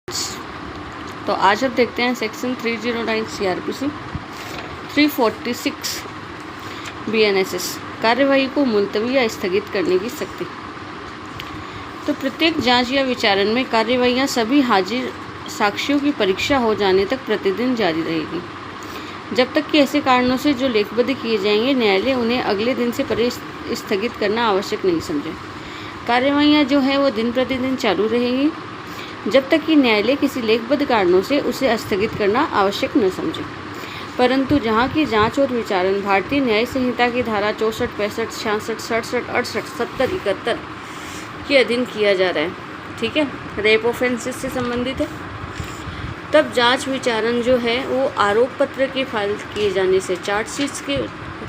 तो आज हम देखते हैं सेक्शन 309 CRPC 346 BNSS कार्यवाही को मुलतवी या स्थगित करने की शक्ति। तो प्रत्येक जांच या विचारण में कार्यवाहियां सभी हाजिर साक्ष्यों की परीक्षा हो जाने तक प्रतिदिन जारी रहेगी, जब तक कि ऐसे कारणों से जो लेखबद्ध किए जाएंगे न्यायालय उन्हें अगले दिन से परे स्थगित करना आवश्यक नहीं समझे। कार्यवाहियां जो है वो दिन प्रतिदिन चालू रहेंगी जब तक कि न्यायालय किसी लेखबद्ध कारणों से उसे स्थगित करना आवश्यक न समझे। परंतु जहाँ की जांच और विचारण भारतीय न्याय संहिता की धारा 64, 65, 66, 67, 68, 70, 71 के अधीन किया जा रहा है, ठीक है, रेप ऑफेंसेस से संबंधित है, तब जांच विचारण जो है वो आरोप पत्र के फाइल किए जाने से, चार्जशीट्स के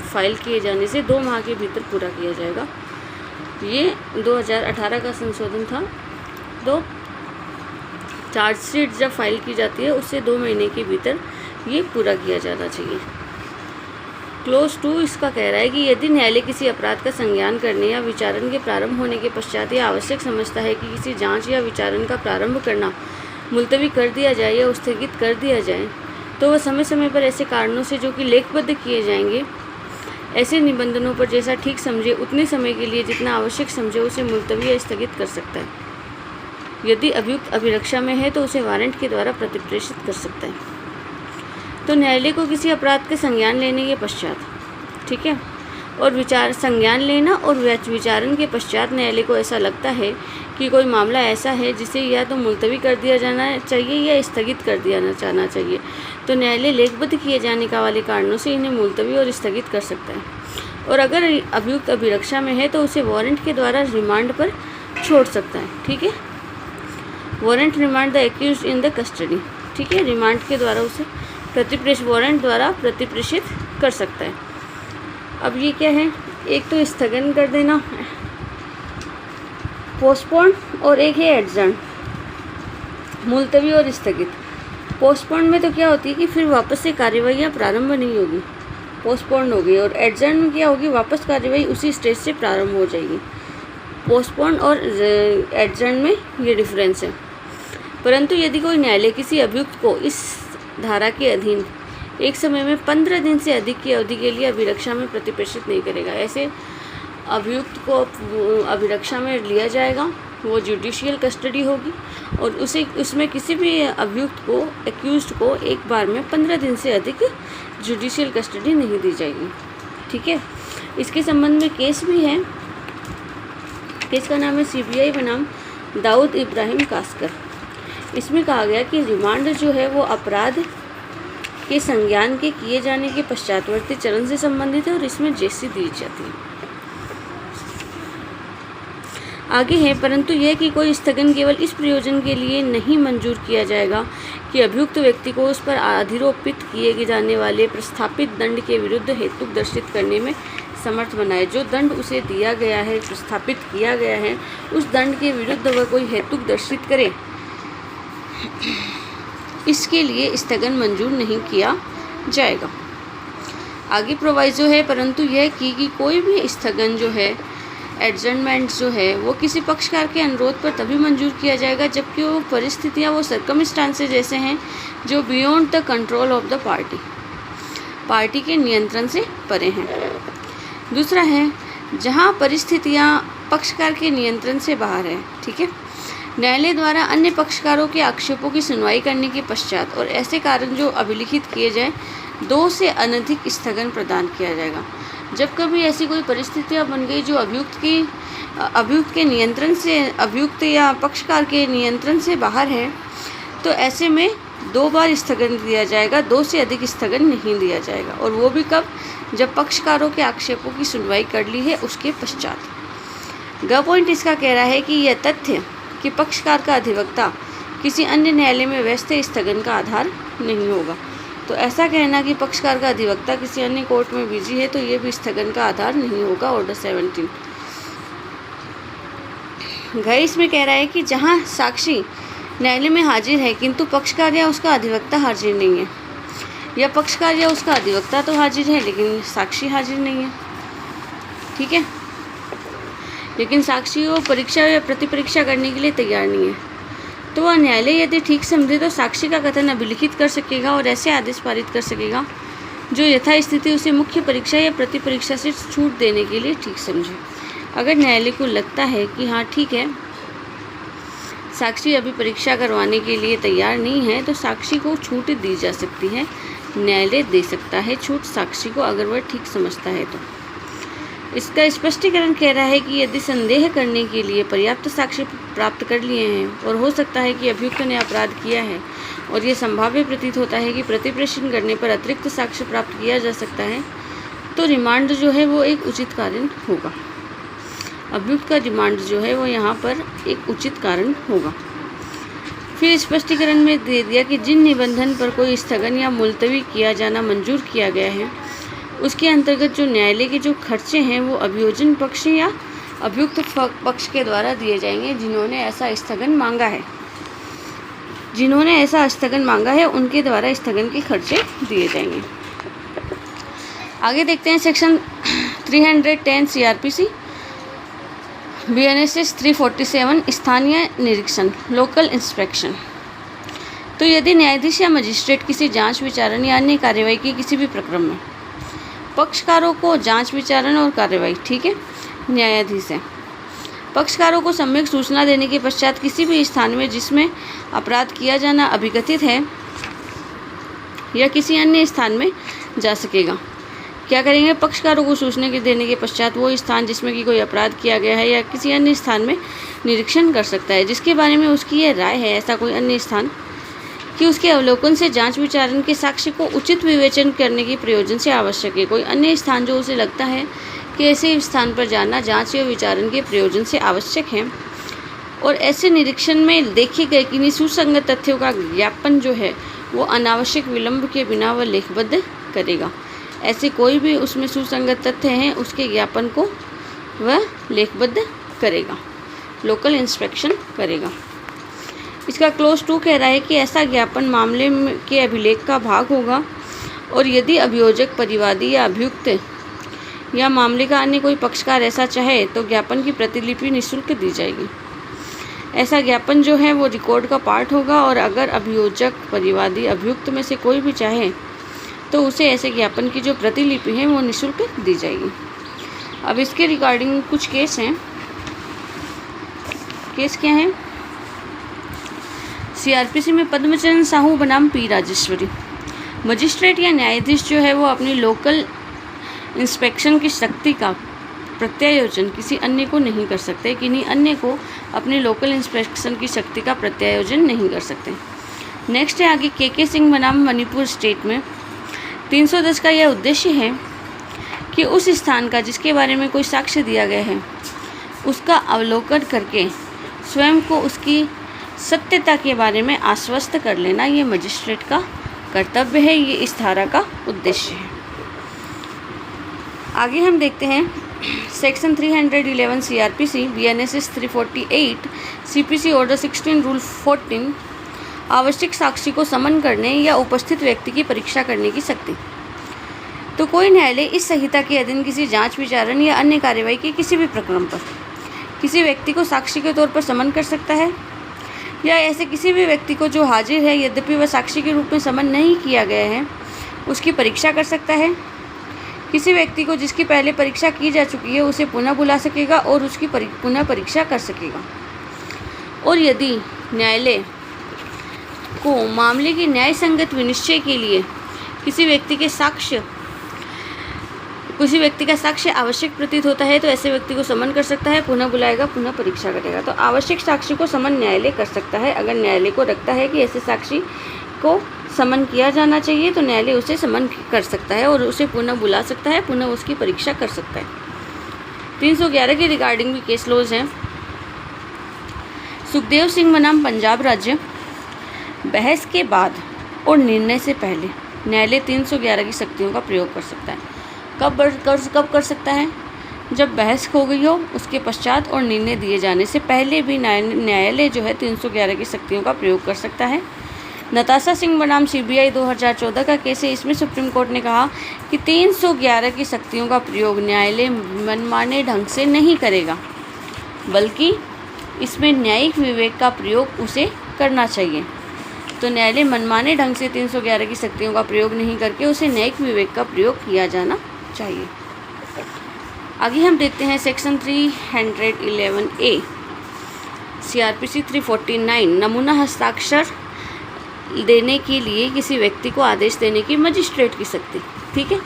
फाइल किए जाने से 2 माह के भीतर पूरा किया जाएगा। ये 2018 का संशोधन था। तो चार्जशीट जब फाइल की जाती है उससे 2 महीने के भीतर ये पूरा किया जाना चाहिए। क्लोज 2 इसका कह रहा है कि यदि न्यायालय किसी अपराध का संज्ञान करने या विचारण के प्रारंभ होने के पश्चात यह आवश्यक समझता है कि किसी जांच या विचारण का प्रारंभ करना मुलतवी कर दिया जाए या स्थगित कर दिया जाए, तो वह समय समय पर ऐसे कारणों से जो कि लेखबद्ध किए जाएंगे ऐसे निबंधनों पर जैसा ठीक समझे उतने समय के लिए जितना आवश्यक समझे उसे मुलतवी या स्थगित कर सकता है। यदि अभियुक्त अभिरक्षा में है तो उसे वारंट के द्वारा प्रतिप्रेषित कर सकता है। तो न्यायालय को किसी अपराध के संज्ञान लेने के पश्चात, ठीक है, और संज्ञान लेना और विचारण के पश्चात न्यायालय को ऐसा लगता है कि कोई मामला ऐसा है जिसे या तो मुलतवी कर दिया जाना चाहिए या स्थगित कर दिया जाना चाहिए, तो न्यायालय लेखबद्ध किए जाने का वाले कारणों से इन्हें मुलतवी और स्थगित कर सकता है। और अगर अभियुक्त अभिरक्षा में है तो उसे वारंट के द्वारा रिमांड पर छोड़ सकता है, ठीक है। Warrant remand the accused in the custody, ठीक है, रिमांड के द्वारा उसे वारंट द्वारा प्रतिप्रेषित कर सकता है। अब ये क्या है, एक तो स्थगन कर देना, पोस्टपोन, और एक है एडजर्न, मुलतवी और स्थगित। पोस्टपोन में तो क्या होती है कि फिर वापस से कार्यवाहियाँ प्रारंभ नहीं होगी, पोस्टपोन होगी, और एडजर्न में क्या होगी, वापस कार्यवाही उसी स्टेज से प्रारंभ हो जाएगी। पोस्टपोन और एडजर्न में ये डिफरेंस है। परंतु यदि कोई न्यायालय किसी अभियुक्त को इस धारा के अधीन एक समय में 15 दिन से अधिक की अवधि के लिए अभिरक्षा में प्रतिप्रेषित नहीं करेगा, ऐसे अभियुक्त को अभिरक्षा में लिया जाएगा, वो जुडिशियल कस्टडी होगी, और उसमें किसी भी अभियुक्त को, एक्यूज्ड को एक बार में 15 दिन से अधिक जुडिशियल कस्टडी नहीं दी जाएगी, ठीक है। इसके संबंध में केस भी है। केस का नाम है CBI बनाम दाऊद इब्राहिम कास्कर। इसमें कहा गया कि रिमांड जो है वो अपराध के संज्ञान के किए जाने के पश्चातवर्ती चरण से संबंधित है और इसमें जेसी दी जाती है। आगे है, परंतु यह कि कोई स्थगन केवल इस प्रयोजन के लिए नहीं मंजूर किया जाएगा कि अभियुक्त व्यक्ति को उस पर अधिरोपित किए जाने वाले प्रस्थापित दंड के विरुद्ध हेतुक दर्शित करने में समर्थ बनाए। जो दंड उसे दिया गया है, प्रस्थापित किया गया है, उस दंड के विरुद्ध वह कोई हेतुक दर्शित करे, इसके लिए स्थगन मंजूर नहीं किया जाएगा। आगे प्रोवाइजो है, परंतु यह कि कोई भी स्थगन जो है, एडजर्नमेंट जो है, वो किसी पक्षकार के अनुरोध पर तभी मंजूर किया जाएगा जबकि वो परिस्थितियाँ, वो सर्कमस्टांसेस ऐसे हैं जो beyond the control of the party के नियंत्रण से परे हैं। दूसरा है, जहाँ परिस्थितियाँ पक्षकार के नियंत्रण से बाहर है, ठीक है, न्यायालय द्वारा अन्य पक्षकारों के आक्षेपों की सुनवाई करने के पश्चात और ऐसे कारण जो अभिलिखित किए जाए 2 से अनधिक स्थगन प्रदान किया जाएगा। जब कभी ऐसी कोई परिस्थितियाँ बन गई जो अभियुक्त के नियंत्रण से, अभियुक्त या पक्षकार के नियंत्रण से बाहर है, तो ऐसे में 2 बार स्थगन दिया जाएगा, 2 से अधिक स्थगन नहीं दिया जाएगा, और वो भी कब, जब पक्षकारों के आक्षेपों की सुनवाई कर ली है उसके पश्चात। ग पॉइंट इसका कह रहा है कि यह तथ्य कि पक्षकार का अधिवक्ता किसी अन्य न्यायालय में वैसे स्थगन का आधार नहीं होगा। तो ऐसा कहना कि पक्षकार का अधिवक्ता किसी अन्य कोर्ट में बिजी है तो ये भी स्थगन का आधार नहीं होगा। ऑर्डर 17 घ इसमें कह रहा है कि जहां साक्षी न्यायालय में हाजिर है किंतु पक्षकार या उसका अधिवक्ता हाजिर नहीं है, या पक्षकार या उसका अधिवक्ता तो हाजिर है लेकिन साक्षी हाजिर नहीं है, ठीक है, लेकिन साक्षी वो परीक्षा या प्रतिपरीक्षा करने के लिए तैयार नहीं है, तो वह न्यायालय यदि ठीक समझे तो साक्षी का कथन अभिलिखित कर सकेगा और ऐसे आदेश पारित कर सकेगा जो यथास्थिति उसे मुख्य परीक्षा या प्रति परीक्षा से छूट देने के लिए ठीक समझे। अगर न्यायालय को लगता है कि हाँ ठीक है, साक्षी अभी परीक्षा करवाने के लिए तैयार नहीं है, तो साक्षी को छूट दी जा सकती है। न्यायालय दे सकता है छूट साक्षी को अगर वह ठीक समझता है तो। इसका स्पष्टीकरण कह रहा है कि यदि संदेह करने के लिए पर्याप्त साक्ष्य प्राप्त कर लिए हैं और हो सकता है कि अभियुक्त ने अपराध किया है और ये संभाव्य प्रतीत होता है कि प्रतिप्रश्न करने पर अतिरिक्त साक्ष्य प्राप्त किया जा सकता है, तो रिमांड जो है वो एक उचित कारण होगा। अभियुक्त का रिमांड जो है वो यहाँ पर एक उचित कारण होगा। फिर स्पष्टीकरण में दे दिया कि जिन निबंधन पर कोई स्थगन या मुलतवी किया जाना मंजूर किया गया है, उसके अंतर्गत जो न्यायालय के जो खर्चे हैं वो अभियोजन पक्ष या अभियुक्त पक्ष के द्वारा दिए जाएंगे। जिन्होंने ऐसा स्थगन मांगा है उनके द्वारा स्थगन के खर्चे दिए जाएंगे। आगे देखते हैं सेक्शन 310 CRPC BNSS 347 स्थानीय निरीक्षण लोकल इंस्पेक्शन। तो यदि न्यायाधीश या मजिस्ट्रेट किसी जांच विचारण या अन्य कार्यवाही के किसी भी प्रक्रम में पक्षकारों को जांच विचारण और कार्यवाही, ठीक है, न्यायाधीश है, पक्षकारों को सम्यक सूचना देने के पश्चात किसी भी स्थान में जिसमें अपराध किया जाना अभिकथित है या किसी अन्य स्थान में जा सकेगा। क्या करेंगे? पक्षकारों को सूचना देने के पश्चात वो स्थान जिसमें कि कोई अपराध किया गया है या किसी अन्य स्थान में निरीक्षण कर सकता है जिसके बारे में उसकी यह राय है, ऐसा कोई अन्य स्थान कि उसके अवलोकन से जांच विचारण के साक्ष्य को उचित विवेचन करने के प्रयोजन से आवश्यक है। कोई अन्य स्थान जो उसे लगता है कि ऐसे स्थान पर जाना जांच या विचारण के प्रयोजन से आवश्यक है और ऐसे निरीक्षण में देखे गए कि सुसंगत तथ्यों का ज्ञापन जो है वो अनावश्यक विलंब के बिना वह लेखबद्ध करेगा। ऐसे कोई भी उसमें सुसंगत तथ्य हैं उसके ज्ञापन को वह लेखबद्ध करेगा, लोकल इंस्पेक्शन करेगा। इसका क्लोज 2 कह रहा है कि ऐसा ज्ञापन मामले के अभिलेख का भाग होगा और यदि अभियोजक, परिवादी या अभियुक्त या मामले का अन्य कोई पक्षकार ऐसा चाहे तो ज्ञापन की प्रतिलिपि निःशुल्क दी जाएगी। ऐसा ज्ञापन जो है वो रिकॉर्ड का पार्ट होगा और अगर अभियोजक, परिवादी, अभियुक्त में से कोई भी चाहे तो उसे ऐसे ज्ञापन की जो प्रतिलिपि है वो निःशुल्क दी जाएगी। अब इसके रिगार्डिंग कुछ केस हैं। केस क्या हैं? CRPC में पद्मचरण साहू बनाम P राजेश्वरी। मजिस्ट्रेट या न्यायाधीश जो है वो अपनी लोकल इंस्पेक्शन की शक्ति का प्रत्यायोजन किसी अन्य को नहीं कर सकते, किन्हीं अन्य को अपनी लोकल इंस्पेक्शन की शक्ति का प्रत्यायोजन नहीं कर सकते। नेक्स्ट है आगे KK सिंह बनाम मणिपुर स्टेट में 310 का यह उद्देश्य है कि उस स्थान का जिसके बारे में कोई साक्ष्य दिया गया है उसका अवलोकन करके स्वयं को उसकी सत्यता के बारे में आश्वस्त कर लेना, ये मजिस्ट्रेट का कर्तव्य है, ये इस धारा का उद्देश्य है। आगे हम देखते हैं section 311 CRPC BNSS 348 CPC order 16 rule 14 आवश्यक साक्षी को समन करने या उपस्थित व्यक्ति की परीक्षा करने की शक्ति। तो कोई न्यायालय इस संहिता के अधीन किसी जांच, विचारण या अन्य कार्यवाही के किसी भी प्रक्रम पर किसी व्यक्ति को साक्षी के तौर पर समन कर सकता है या ऐसे किसी भी व्यक्ति को जो हाजिर है यद्यपि वह साक्षी के रूप में समन नहीं किया गया है उसकी परीक्षा कर सकता है। किसी व्यक्ति को जिसकी पहले परीक्षा की जा चुकी है उसे पुनः बुला सकेगा और उसकी पुनः परीक्षा कर सकेगा। और यदि न्यायालय को मामले की न्याय संगत विनिश्चय के लिए किसी व्यक्ति का साक्ष्य आवश्यक प्रतीत होता है तो ऐसे व्यक्ति को समन कर सकता है, पुनः बुलाएगा, पुनः परीक्षा करेगा। तो आवश्यक साक्षी को समन न्यायालय कर सकता है। अगर न्यायालय को लगता है कि ऐसे साक्षी को समन किया जाना चाहिए तो न्यायालय उसे समन कर सकता है और उसे पुनः बुला सकता है, पुनः उसकी परीक्षा कर सकता है। 311 के रिगार्डिंग भी केस लॉज हैं। सुखदेव सिंह बनाम पंजाब राज्य। बहस के बाद और निर्णय से पहले न्यायालय 311 की शक्तियों का प्रयोग कर सकता है। कब कर सकता है? जब बहस हो गई हो उसके पश्चात और निर्णय दिए जाने से पहले भी न्यायालय जो है 311 की शक्तियों का प्रयोग कर सकता है। नताशा सिंह बनाम CBI 2014 का केस है। इसमें सुप्रीम कोर्ट ने कहा कि 311 की शक्तियों का प्रयोग न्यायालय मनमाने ढंग से नहीं करेगा, बल्कि इसमें न्यायिक विवेक का प्रयोग उसे करना चाहिए। तो न्यायालय मनमाने ढंग से 311 की शक्तियों का प्रयोग नहीं करके उसे न्यायिक विवेक का प्रयोग किया जाना चाहिए। आगे हम देखते हैं सेक्शन 311A CRPC 349 नमूना हस्ताक्षर देने के लिए किसी व्यक्ति को आदेश देने की मजिस्ट्रेट की शक्ति। ठीक है,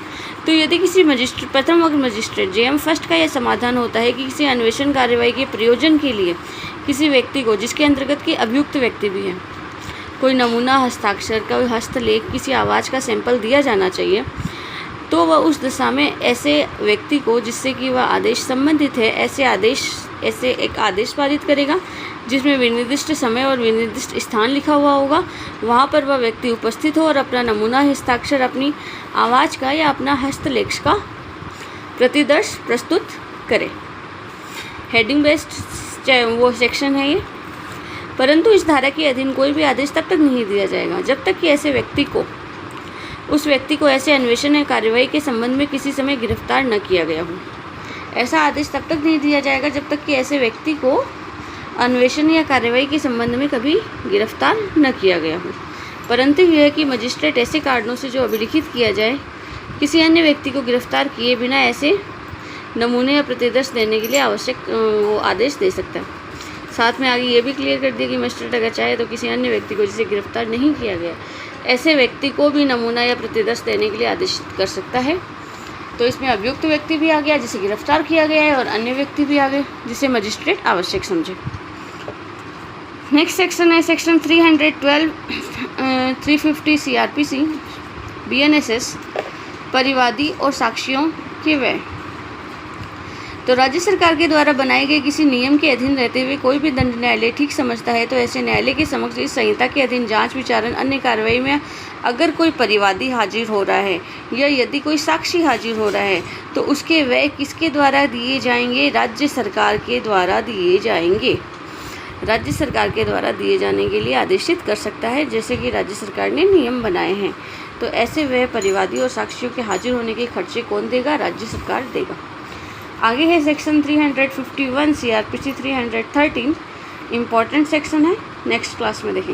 तो यदि किसी प्रथम वर्ग मजिस्ट्रेट JM फर्स्ट का यह समाधान होता है कि किसी अन्वेषण कार्यवाही के प्रयोजन के लिए किसी व्यक्ति को, जिसके अंतर्गत की अभियुक्त व्यक्ति भी है, कोई नमूना हस्ताक्षर का हस्तलेख किसी आवाज़ का सैंपल दिया जाना चाहिए, तो वह उस दिशा में ऐसे व्यक्ति को जिससे कि वह आदेश संबंधित है ऐसे एक आदेश पारित करेगा जिसमें विनिर्दिष्ट समय और विनिर्दिष्ट स्थान लिखा हुआ होगा। वहाँ पर वह व्यक्ति उपस्थित हो और अपना नमूना हस्ताक्षर अपनी आवाज़ का या अपना हस्तलेख का प्रतिदर्श प्रस्तुत करे। हेडिंग बेस्ड वो सेक्शन है ये। परंतु इस धारा के अधीन कोई भी आदेश तब तक नहीं दिया जाएगा जब तक कि उस व्यक्ति को ऐसे अन्वेषण या कार्यवाही के संबंध में किसी समय गिरफ्तार न किया गया हो। ऐसा आदेश तब तक नहीं दिया जाएगा जब तक कि ऐसे व्यक्ति को अन्वेषण या कार्यवाही के संबंध में कभी गिरफ्तार न किया गया हो। परंतु यह है कि मजिस्ट्रेट ऐसे कारणों से जो अभिलिखित किया जाए किसी अन्य व्यक्ति को गिरफ्तार किए बिना ऐसे नमूने या प्रतिदर्श देने के लिए आवश्यक वो आदेश दे सकता है। साथ में आगे ये भी क्लियर कर दिया कि मजिस्ट्रेट अगर चाहे तो किसी अन्य व्यक्ति को जिसे गिरफ्तार नहीं किया गया ऐसे व्यक्ति को भी नमूना या प्रतिदर्श देने के लिए आदेशित कर सकता है। तो इसमें अभियुक्त व्यक्ति भी आ गया जिसे गिरफ्तार किया गया है और अन्य व्यक्ति भी आ गए जिसे मजिस्ट्रेट आवश्यक समझे। नेक्स्ट सेक्शन है सेक्शन 312 350 CRPC BNSS परिवादी और साक्षियों के व्यय। तो राज्य सरकार के द्वारा बनाए गए किसी नियम के अधीन रहते हुए कोई भी दंड न्यायालय ठीक समझता है तो ऐसे न्यायालय के समक्ष इस संहिता के अधीन जांच विचारण अन्य कार्रवाई में अगर कोई परिवादी हाजिर हो रहा है या यदि कोई साक्षी हाजिर हो रहा है तो उसके व्यय किसके द्वारा दिए जाएंगे? राज्य सरकार के द्वारा दिए जाएंगे। राज्य सरकार के द्वारा दिए जाने के लिए आदेशित कर सकता है, जैसे कि राज्य सरकार ने नियम बनाए हैं। तो ऐसे व्यय परिवादी और साक्षियों के हाजिर होने के खर्चे कौन देगा? राज्य सरकार देगा। आगे है सेक्शन 351 CRPC 313 इम्पॉर्टेंट सेक्शन है, नेक्स्ट क्लास में देखेंगे।